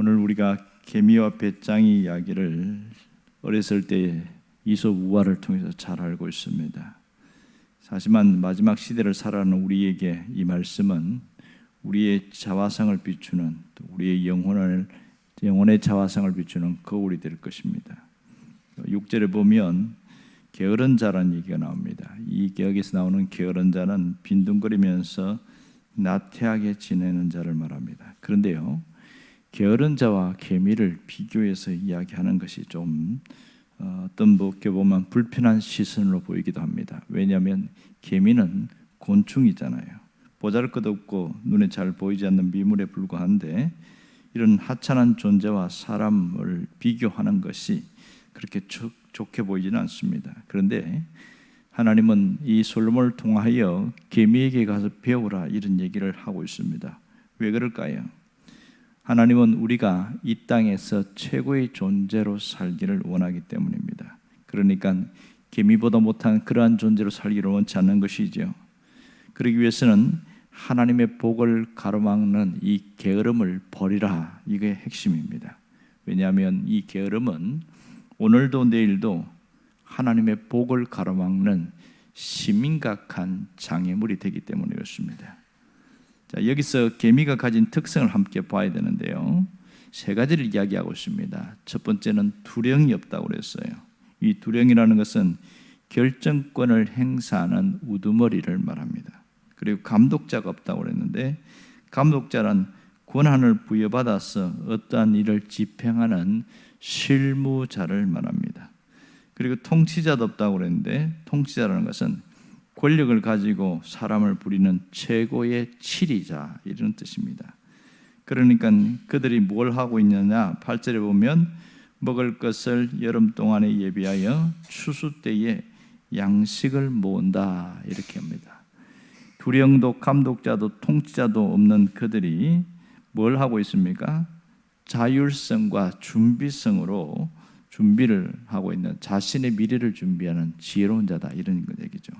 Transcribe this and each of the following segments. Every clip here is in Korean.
오늘 우리가 개미와 배짱이 이야기를 어렸을 때 이솝 우화를 통해서 잘 알고 있습니다. 하지만 마지막 시대를 살아가는 우리에게 이 말씀은 우리의 자화상을 비추는, 우리의 영혼의 자화상을 비추는 거울이 될 것입니다. 6절에 보면 게으른 자라는 얘기가 나옵니다. 이 여기서 나오는 게으른 자는 빈둥거리면서 나태하게 지내는 자를 말합니다. 그런데요, 게으른 자와 개미를 비교해서 이야기하는 것이 좀 어떤 분께 보면 불편한 시선으로 보이기도 합니다. 왜냐하면 개미는 곤충이잖아요. 보잘것없고 눈에 잘 보이지 않는 미물에 불과한데 이런 하찮은 존재와 사람을 비교하는 것이 그렇게 좋게 보이지는 않습니다. 그런데 하나님은 이 솔로몬을 통하여 개미에게 가서 배우라 이런 얘기를 하고 있습니다. 왜 그럴까요? 하나님은 우리가 이 땅에서 최고의 존재로 살기를 원하기 때문입니다. 그러니까 개미보다 못한 그러한 존재로 살기를 원치 않는 것이죠. 그러기 위해서는 하나님의 복을 가로막는 이 게으름을 버리라, 이게 핵심입니다. 왜냐하면 이 게으름은 오늘도 내일도 하나님의 복을 가로막는 심각한 장애물이 되기 때문에 그렇습니다. 자, 여기서 개미가 가진 특성을 함께 봐야 되는데요, 세 가지를 이야기하고 있습니다. 첫 번째는 두령이 없다고 그랬어요. 이 두령이라는 것은 결정권을 행사하는 우두머리를 말합니다. 그리고 감독자가 없다고 그랬는데, 감독자란 권한을 부여받아서 어떠한 일을 집행하는 실무자를 말합니다. 그리고 통치자도 없다고 그랬는데, 통치자라는 것은 권력을 가지고 사람을 부리는 최고의 치리자, 이런 뜻입니다. 그러니까 그들이 뭘 하고 있느냐, 8절에 보면 먹을 것을 여름 동안에 예비하여 추수 때에 양식을 모은다, 이렇게 합니다. 두령도 감독자도 통치자도 없는 그들이 뭘 하고 있습니까? 자율성과 준비성으로 준비를 하고 있는, 자신의 미래를 준비하는 지혜로운 자다, 이런 얘기죠.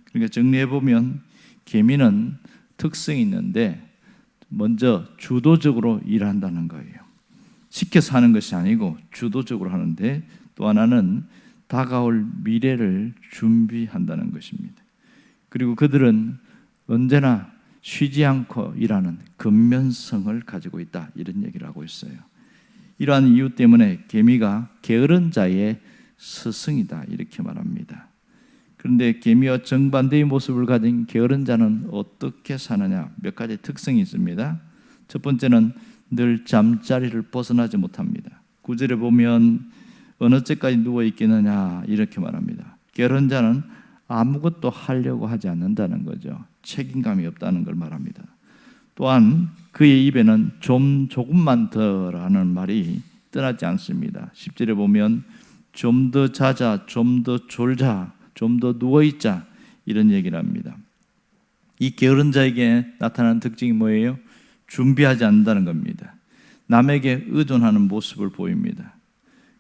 그러니까 정리해보면 개미는 특성이 있는데 먼저 주도적으로 일한다는 거예요. 시켜서 하는 것이 아니고 주도적으로 하는데, 또 하나는 다가올 미래를 준비한다는 것입니다. 그리고 그들은 언제나 쉬지 않고 일하는 근면성을 가지고 있다, 이런 얘기를 하고 있어요. 이러한 이유 때문에 개미가 게으른 자의 스승이다, 이렇게 말합니다. 그런데 개미와 정반대의 모습을 가진 게으른 자는 어떻게 사느냐, 몇 가지 특성이 있습니다. 첫 번째는 늘 잠자리를 벗어나지 못합니다. 9절에 보면 어느 때까지 누워 있겠느냐, 이렇게 말합니다. 게으른 자는 아무것도 하려고 하지 않는다는 거죠. 책임감이 없다는 걸 말합니다. 또한 그의 입에는 조금만 더라는 말이 떠나지 않습니다. 10절에 보면 좀 더 자자, 좀 더 졸자, 좀 더 누워있자, 이런 얘기를 합니다. 이 게으른 자에게 나타나는 특징이 뭐예요? 준비하지 않는다는 겁니다. 남에게 의존하는 모습을 보입니다.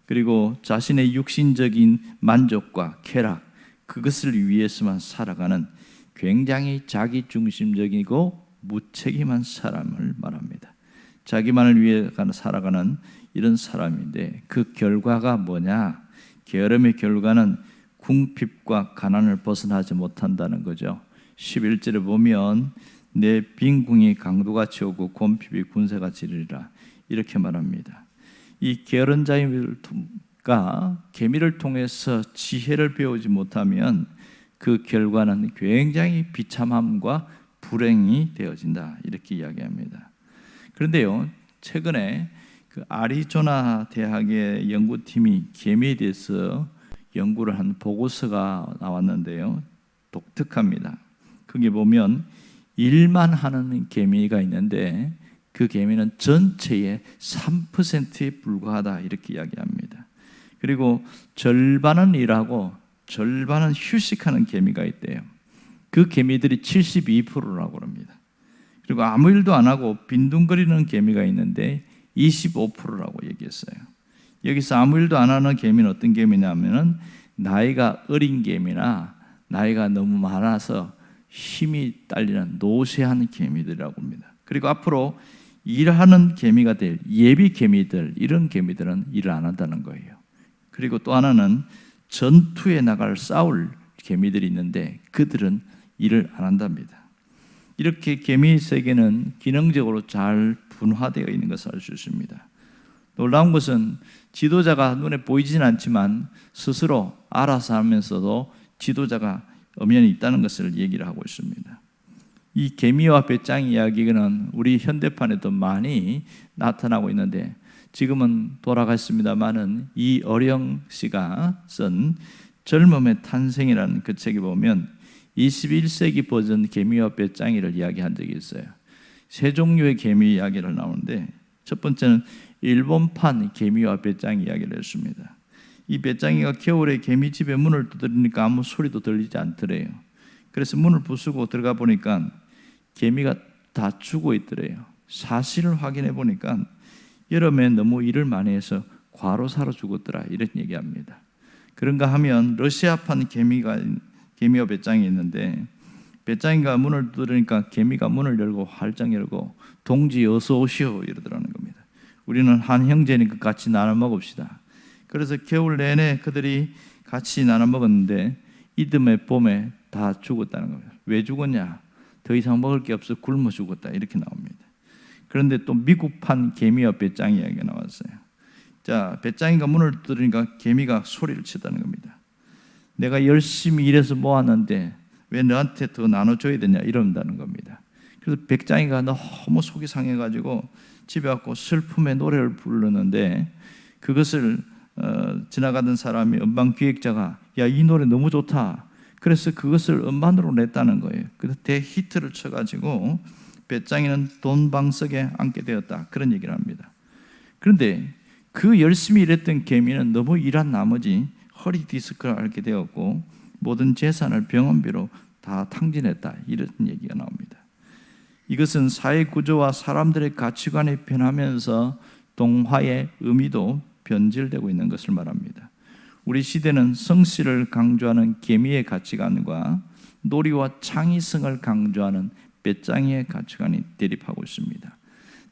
그리고 자신의 육신적인 만족과 쾌락, 그것을 위해서만 살아가는 굉장히 자기중심적이고 무책임한 사람을 말합니다. 자기만을 위해 살아가는 이런 사람인데, 그 결과가 뭐냐? 게으름의 결과는 궁핍과 가난을 벗어나지 못한다는 거죠. 11절에 보면 내 빈궁이 강도같이 오고 곰핍이 군새같이 이르리라, 이렇게 말합니다. 이 게으른 자가 개미를 통해서 지혜를 배우지 못하면 그 결과는 굉장히 비참함과 불행이 되어진다, 이렇게 이야기합니다. 그런데요, 최근에 그 아리조나 대학의 연구팀이 개미에 대해서 연구를 한 보고서가 나왔는데요, 독특합니다. 거기 보면 일만 하는 개미가 있는데 그 개미는 전체의 3%에 불과하다, 이렇게 이야기합니다. 그리고 절반은 일하고 절반은 휴식하는 개미가 있대요. 그 개미들이 72%라고 합니다. 그리고 아무 일도 안 하고 빈둥거리는 개미가 있는데 25%라고 얘기했어요. 여기서 아무 일도 안 하는 개미는 어떤 개미냐면 나이가 어린 개미나 나이가 너무 많아서 힘이 딸리는 노쇠한 개미들이라고 합니다. 그리고 앞으로 일하는 개미가 될 예비 개미들, 이런 개미들은 일을 안 한다는 거예요. 그리고 또 하나는 전투에 나갈 싸울 개미들이 있는데 그들은 일을 안 한답니다. 이렇게 개미 세계는 기능적으로 잘 분화되어 있는 것을 알 수 있습니다. 놀라운 것은 지도자가 눈에 보이지는 않지만 스스로 알아서 하면서도 지도자가 엄연히 있다는 것을 얘기를 하고 있습니다. 이 개미와 배짱 이야기는 우리 현대판에도 많이 나타나고 있는데 지금은 돌아갔습니다마는 이 어령 씨가 쓴 젊음의 탄생이라는 그 책에 보면 21세기 버전 개미와 배짱이를 이야기한 적이 있어요. 세 종류의 개미 이야기를 나오는데 첫 번째는 일본판 개미와 배짱이 이야기를 했습니다. 이 배짱이가 겨울에 개미집에 문을 두드리니까 아무 소리도 들리지 않더래요. 그래서 문을 부수고 들어가 보니까 개미가 다 죽어 있더래요. 사실을 확인해 보니까 여름에 너무 일을 많이 해서 과로사로 죽었더라, 이런 얘기합니다. 그런가 하면 러시아판 개미와 배짱이 있는데 배짱이가 문을 두드리니까 개미가 문을 열고 활짝 열고 동지 어서 오시오 이러더라는 겁니다. 우리는 한 형제니까 같이 나눠 먹읍시다. 그래서 겨울 내내 그들이 같이 나눠 먹었는데 이듬해 봄에 다 죽었다는 겁니다. 왜 죽었냐? 더 이상 먹을 게 없어 굶어 죽었다, 이렇게 나옵니다. 그런데 또 미국판 개미와 배짱이 이야기가 나왔어요. 자, 배짱이가 문을 두드리니까 개미가 소리를 치다는 겁니다. 내가 열심히 일해서 모았는데 왜 너한테 더 나눠줘야 되냐, 이런다는 겁니다. 그래서 배짱이가 너무 속이 상해가지고 집에 왔고 슬픔의 노래를 부르는데 그것을 지나가던 사람이 음반기획자가 야, 이 노래 너무 좋다, 그래서 그것을 음반으로 냈다는 거예요. 그래서 대히트를 쳐가지고 배짱이는 돈방석에 앉게 되었다, 그런 얘기를 합니다. 그런데 그 열심히 일했던 개미는 너무 일한 나머지 허리 디스크를 앓게 되었고 모든 재산을 병원비로 다 탕진했다, 이런 얘기가 나옵니다. 이것은 사회 구조와 사람들의 가치관이 변하면서 동화의 의미도 변질되고 있는 것을 말합니다. 우리 시대는 성실을 강조하는 개미의 가치관과 놀이와 창의성을 강조하는 배짱이의 가치관이 대립하고 있습니다.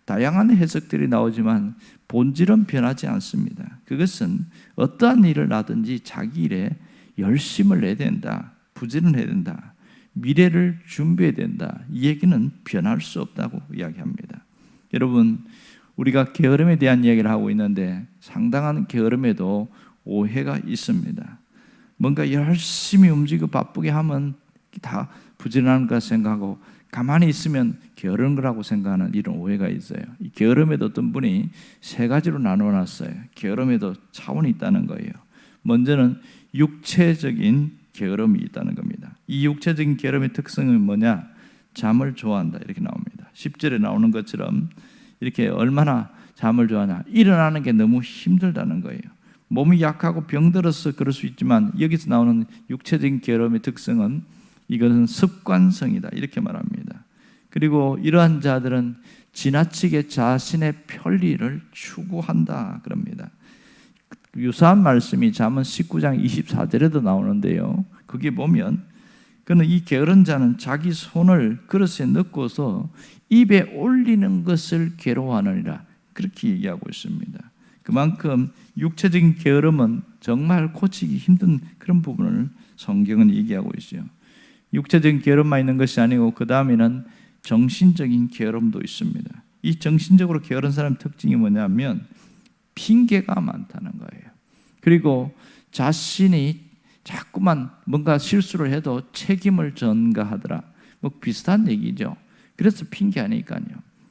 다양한 해석들이 나오지만 본질은 변하지 않습니다. 그것은 어떠한 일을 하든지 자기 일에 열심을 내야 된다, 부지런해야 된다, 미래를 준비해야 된다, 이 얘기는 변할 수 없다고 이야기합니다. 여러분, 우리가 게으름에 대한 이야기를 하고 있는데 상당한 게으름에도 오해가 있습니다. 뭔가 열심히 움직이고 바쁘게 하면 다 부지런한 거 생각하고 가만히 있으면 게으른 거라고 생각하는 이런 오해가 있어요. 이 게으름에도 어떤 분이 세 가지로 나눠놨어요. 게으름에도 차원이 있다는 거예요. 먼저는 육체적인 게으름이 있다는 겁니다. 이 육체적인 게으름의 특성은 뭐냐? 잠을 좋아한다, 이렇게 나옵니다. 10절에 나오는 것처럼 이렇게 얼마나 잠을 좋아하냐? 일어나는 게 너무 힘들다는 거예요. 몸이 약하고 병들어서 그럴 수 있지만 여기서 나오는 육체적인 게으름의 특성은 이것은 습관성이다, 이렇게 말합니다. 그리고 이러한 자들은 지나치게 자신의 편리를 추구한다, 그럽니다. 유사한 말씀이 잠언 19장 24절에도 나오는데요. 거기 보면 그는 이 게으른 자는 자기 손을 그릇에 넣고서 입에 올리는 것을 괴로워하느니라, 그렇게 얘기하고 있습니다. 그만큼 육체적인 게으름은 정말 고치기 힘든 그런 부분을 성경은 얘기하고 있어요. 육체적인 게으름만 있는 것이 아니고 그 다음에는 정신적인 게으름도 있습니다. 이 정신적으로 게으른 사람의 특징이 뭐냐면 핑계가 많다는 거예요. 그리고 자신이 자꾸만 뭔가 실수를 해도 책임을 전가하더라, 뭐 비슷한 얘기죠. 그래서 핑계 아니까요.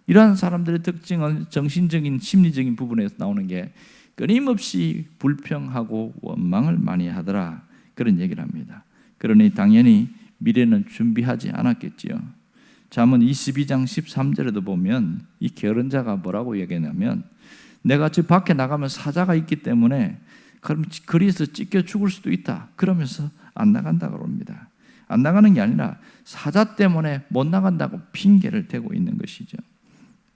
이러한 사람들의 특징은 정신적인 심리적인 부분에서 나오는 게 끊임없이 불평하고 원망을 많이 하더라, 그런 얘기를 합니다. 그러니 당연히 미래는 준비하지 않았겠지요. 잠언 22장 13절에도 보면 이 게으른 자가 뭐라고 얘기하냐면 내가 저 밖에 나가면 사자가 있기 때문에 그럼 거리에서 찢겨 죽을 수도 있다, 그러면서 안 나간다고 합니다. 안 나가는 게 아니라 사자 때문에 못 나간다고 핑계를 대고 있는 것이죠.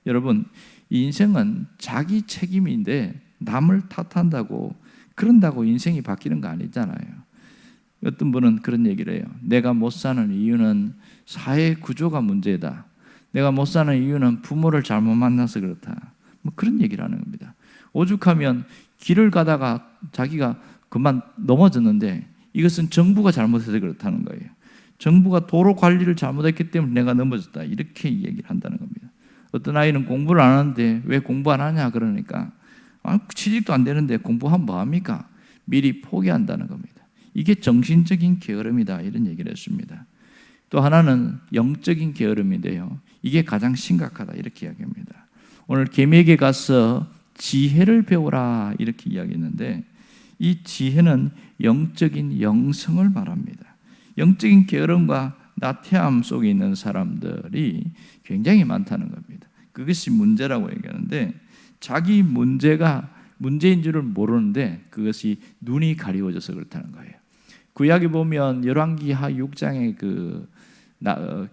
여러분, 이 인생은 자기 책임인데 남을 탓한다고 그런다고 인생이 바뀌는 거 아니잖아요. 어떤 분은 그런 얘기를 해요. 내가 못 사는 이유는 사회 구조가 문제다. 내가 못 사는 이유는 부모를 잘못 만나서 그렇다. 뭐 그런 얘기를 하는 겁니다. 오죽하면 길을 가다가 자기가 그만 넘어졌는데 이것은 정부가 잘못해서 그렇다는 거예요. 정부가 도로 관리를 잘못했기 때문에 내가 넘어졌다. 이렇게 얘기를 한다는 겁니다. 어떤 아이는 공부를 안 하는데 왜 공부 안 하냐 그러니까 취직도 안 되는데 공부하면 뭐합니까? 미리 포기한다는 겁니다. 이게 정신적인 게으름이다 이런 얘기를 했습니다. 또 하나는 영적인 게으름인데요. 이게 가장 심각하다 이렇게 이야기합니다. 오늘 계명에 가서 지혜를 배우라 이렇게 이야기했는데 이 지혜는 영적인 영성을 말합니다. 영적인 게으름과 나태함 속에 있는 사람들이 굉장히 많다는 겁니다. 그것이 문제라고 얘기하는데 자기 문제가 문제인 줄을 모르는데 그것이 눈이 가리워져서 그렇다는 거예요. 구약에 보면 열왕기하 6장에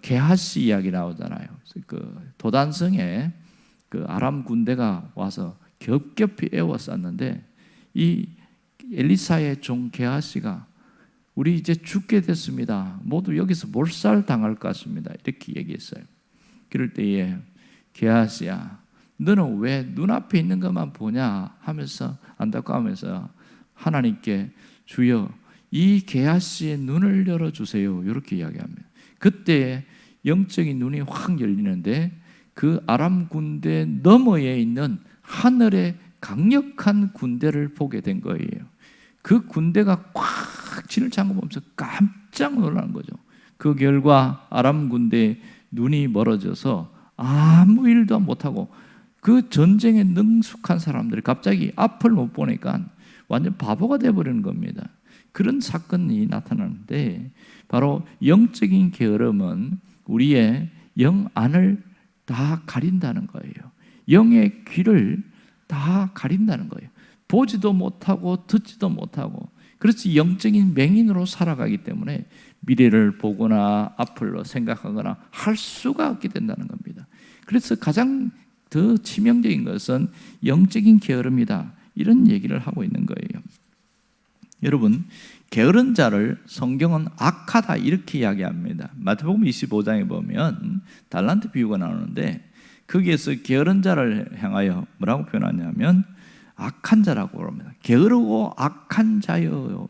게하시 이야기 나오잖아요. 그 도단성에 그 아람 군대가 와서 겹겹이 에워쌌는데 이 엘리사의 종 게하시가 우리 이제 죽게 됐습니다. 모두 여기서 몰살 당할 것 같습니다. 이렇게 얘기했어요. 그럴 때에 게하시야, 너는 왜 눈앞에 있는 것만 보냐 하면서 안타까워하면서 하나님께 주여 이 게하시의 눈을 열어주세요. 이렇게 이야기합니다. 그때 영적인 눈이 확 열리는데 그 아람 군대 너머에 있는 하늘의 강력한 군대를 보게 된 거예요. 그 군대가 꽉 진을 잠궈보면서 깜짝 놀라는 거죠. 그 결과 아람 군대의 눈이 멀어져서 아무 일도 못하고 그 전쟁에 능숙한 사람들이 갑자기 앞을 못 보니까 완전 바보가 되어버리는 겁니다. 그런 사건이 나타나는데 바로 영적인 게으름은 우리의 영 안을 다 가린다는 거예요. 영의 귀를 다 가린다는 거예요. 보지도 못하고 듣지도 못하고 그렇지 영적인 맹인으로 살아가기 때문에 미래를 보거나 앞을 생각하거나 할 수가 없게 된다는 겁니다. 그래서 가장 더 치명적인 것은 영적인 게으름이다 이런 얘기를 하고 있는 거예요. 여러분 게으른 자를 성경은 악하다 이렇게 이야기합니다. 마태복음 25장에 보면 달란트 비유가 나오는데 거기에서 게으른 자를 향하여 뭐라고 표현하냐면 악한 자라고 그럽니다. 게으르고 악한 자요.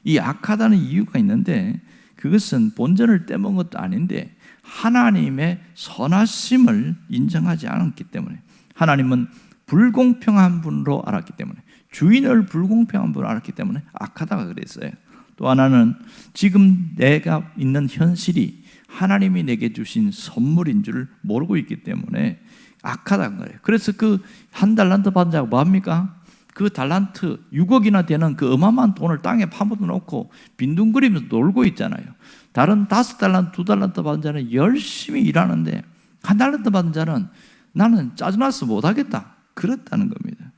이 악하다는 이유가 있는데 그것은 본전을 떼먹은 것도 아닌데 하나님의 선하심을 인정하지 않았기 때문에 하나님은 불공평한 분으로 알았기 때문에 주인을 불공평한 분으로 알았기 때문에 악하다가 그랬어요. 또 하나는 지금 내가 있는 현실이 하나님이 내게 주신 선물인 줄 모르고 있기 때문에 악하다는 거예요. 그래서 그 한 달란트 받은 자가 뭐합니까? 그 달란트 6억이나 되는 그 어마어마한 돈을 땅에 파묻어 놓고 빈둥거리면서 놀고 있잖아요. 다른 5달란트, 2달란트 받은 자는 열심히 일하는데 한 달란트 받은 자는 나는 짜증나서 못하겠다 그렇다는 겁니다.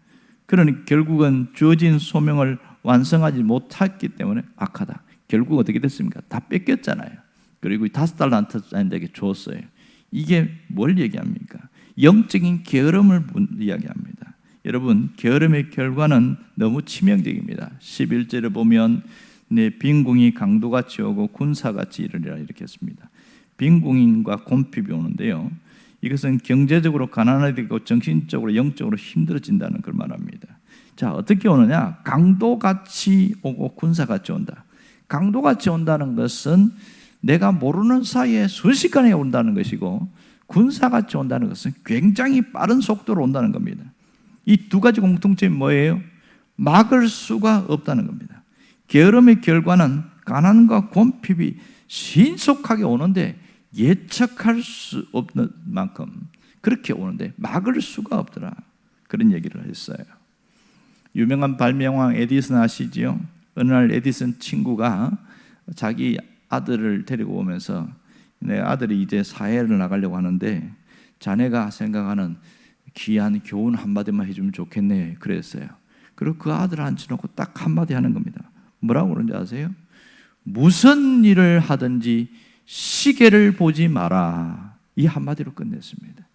그러니 결국은 주어진 소명을 완성하지 못했기 때문에 악하다. 결국 어떻게 됐습니까? 다 뺏겼잖아요. 그리고 5달란트짜리에게 줬어요. 이게 뭘 얘기합니까? 영적인 게으름을 이야기합니다. 여러분 게으름의 결과는 너무 치명적입니다. 11절에 보면 내 빈궁이 강도같이 오고 군사같이 이르리라 이렇게 했습니다. 빈궁인과 곰핍이 오는데요. 이것은 경제적으로 가난해지고 정신적으로 영적으로 힘들어진다는 걸 말합니다. 자 어떻게 오느냐? 강도같이 오고 군사같이 온다. 강도같이 온다는 것은 내가 모르는 사이에 순식간에 온다는 것이고 군사같이 온다는 것은 굉장히 빠른 속도로 온다는 겁니다. 이 두 가지 공통점이 뭐예요? 막을 수가 없다는 겁니다. 게으름의 결과는 가난과 곰핍이 신속하게 오는데 예측할 수 없는 만큼 그렇게 오는데 막을 수가 없더라. 그런 얘기를 했어요. 유명한 발명왕 에디슨 아시지요? 어느 날 에디슨 친구가 자기 아들을 데리고 오면서 내 아들이 이제 사회를 나가려고 하는데 자네가 생각하는 귀한 교훈 한마디만 해주면 좋겠네 그랬어요. 그리고 그 아들을 앉혀놓고 딱 한마디 하는 겁니다. 뭐라고 그러는지 아세요? 무슨 일을 하든지 시계를 보지 마라. 이 한마디로 끝냈습니다.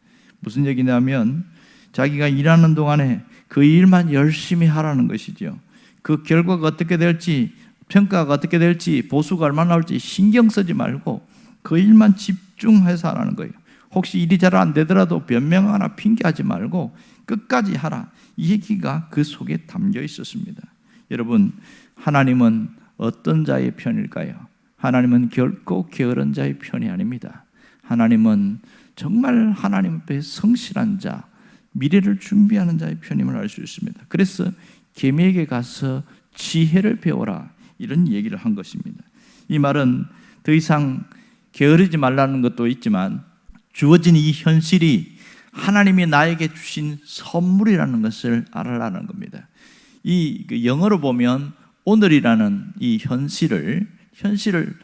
무슨 얘기냐면 자기가 일하는 동안에 그 일만 열심히 하라는 것이죠. 그 결과가 어떻게 될지 평가가 어떻게 될지 보수가 얼마나 나올지 신경 쓰지 말고 그 일만 집중해서 하라는 거예요. 혹시 일이 잘 안 되더라도 변명하나 핑계하지 말고 끝까지 하라. 이 얘기가 그 속에 담겨 있었습니다. 여러분, 하나님은 어떤 자의 편일까요? 하나님은 결코 게으른 자의 편이 아닙니다. 하나님은 정말 하나님 앞에 성실한 자, 미래를 준비하는 자의 편임을 알 수 있습니다. 그래서 계미에게 가서 지혜를 배워라, 이런 얘기를 한 것입니다. 이 말은 더 이상 게으르지 말라는 것도 있지만 주어진 이 현실이 하나님이 나에게 주신 선물이라는 것을 알아라는 겁니다. 이 영어로 보면 오늘이라는 이 현실을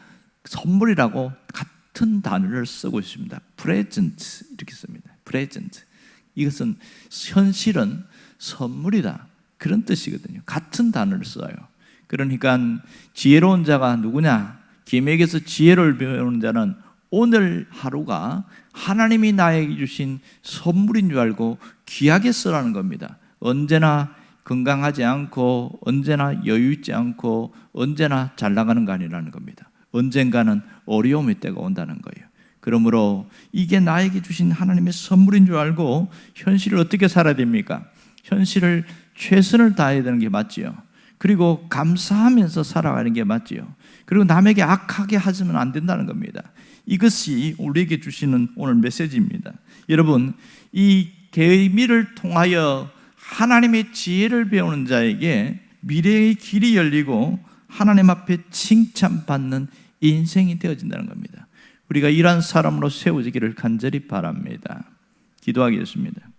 선물이라고 같은 단어를 쓰고 있습니다. present 이렇게 씁니다. present. 이것은 현실은 선물이다, 그런 뜻이거든요. 같은 단어를 써요. 그러니까 지혜로운 자가 누구냐? 계명에서 지혜를 배우는 자는 오늘 하루가 하나님이 나에게 주신 선물인 줄 알고 귀하게 쓰라는 겁니다. 언제나 건강하지 않고 언제나 여유 있지 않고 언제나 잘 나가는 거 아니라는 겁니다. 언젠가는 어려움의 때가 온다는 거예요. 그러므로 이게 나에게 주신 하나님의 선물인 줄 알고 현실을 어떻게 살아야 됩니까? 현실을 최선을 다해야 되는 게 맞지요. 그리고 감사하면서 살아가는 게 맞지요. 그리고 남에게 악하게 하시면 안 된다는 겁니다. 이것이 우리에게 주시는 오늘 메시지입니다. 여러분, 이 계미를 통하여 하나님의 지혜를 배우는 자에게 미래의 길이 열리고 하나님 앞에 칭찬받는 인생이 되어진다는 겁니다. 우리가 이러한 사람으로 세워지기를 간절히 바랍니다. 기도하겠습니다.